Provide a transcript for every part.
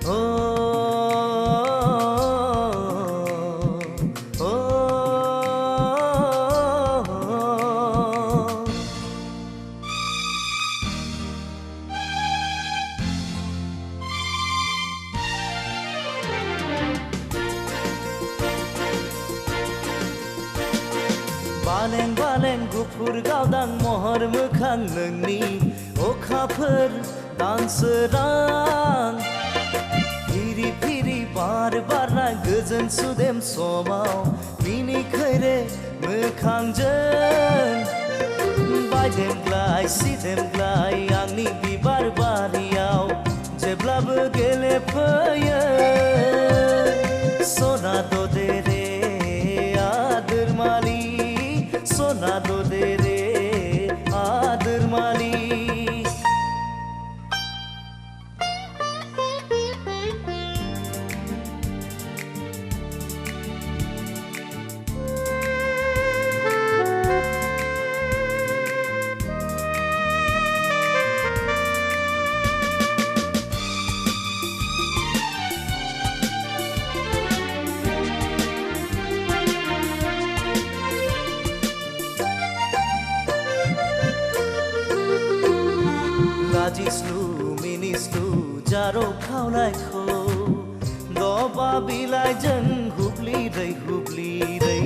ओ ओ बालें बालें गुफुर गावदां महर मोखां नोंनि अखाफोर दानसोरां फिरि फिरि बार बारनाय गोजोन सुदेम समाव मिनिखैरे मोखांजों बायदेमग्लाय सिदेमग्लाय आंनि बिबार बारियाव जेब्लाबो गेलेफैयो सना दे रे आदोरमालि सना दे रे आदोरमालि लाजिस्लु मिनिस्लु जारो खावनायखौ दबा बिलाइजों हुब्लिरै हुब्लिरै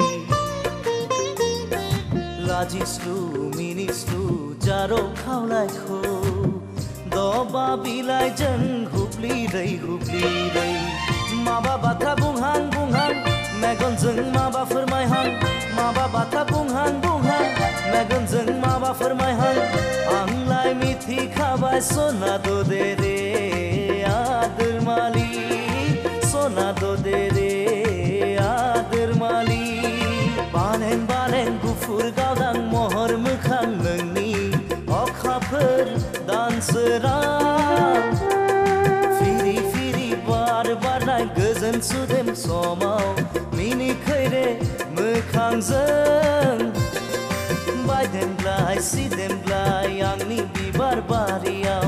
लाजिस्लु मिनिस्लु जारो खावनायखौ दबा बिलाइजों हुब्लिरै हुब्लिरै माबा बाथ्रा बुंहां बुंहां मेगनजों माबा फोरमायहां माबा बाथ्रा बुंहां बुंहां मेगनजों माबा फोरमायहां आंलाय मिथिखाबाय सना दे रे आदोरमालि सना दे रे आदोरमालि बालें बालें गुफुर गावदां महर मोखां नोंनि अखाफोर दानसोरां फिरि फिरि बार बारनाय गोजोन सुदेम समाव मिनिखैरे मोखांजों बायदेमग्लाय सिदेमग्लाय आंनि बिबार बारियाव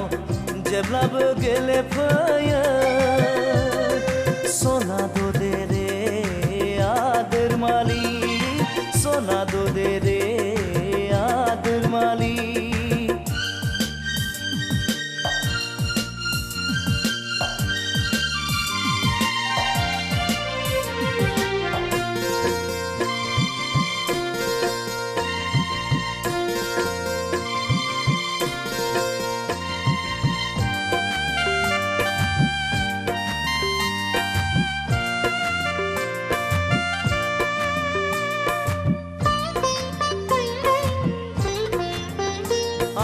जेब्लाबो गेलेफैयो सना दे रे आदोरमालि सना दे रे आदोरमालि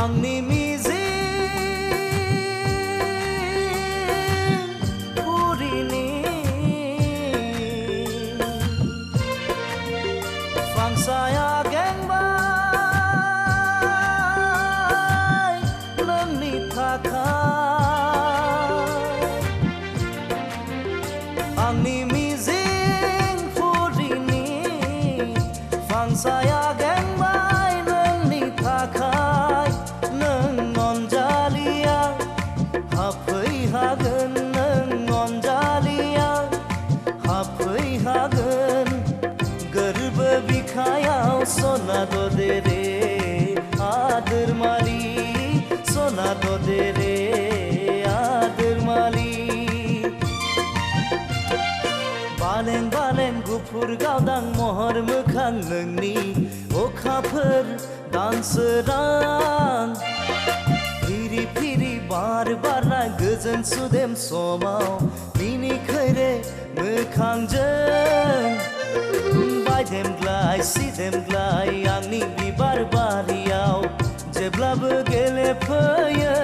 आंनि मिजिं पुरिनि फांसाया गेंबाय नोंनि थाखाय आंनि मिजिं पुरिनि फांसाया गेंबाय नोंनि थाखाय हाफैहागोन नों अनजालिया हाफैहागोन गोरबो बिखायाव सना दे रे आदोरमालि सना दे रे आदोरमालि बालें बालें गुफुर गावदां महर मोखां नोंनि अखाफोर दानसोरां फिरि फिरि बार बारनाय गोजोन सुदेम समाव मिनिखैरे मोखांजों बायदेमग्लाय सिदेमग्लाय आंनि बिबार बारियाव जेब्लाबो गेलेफैयो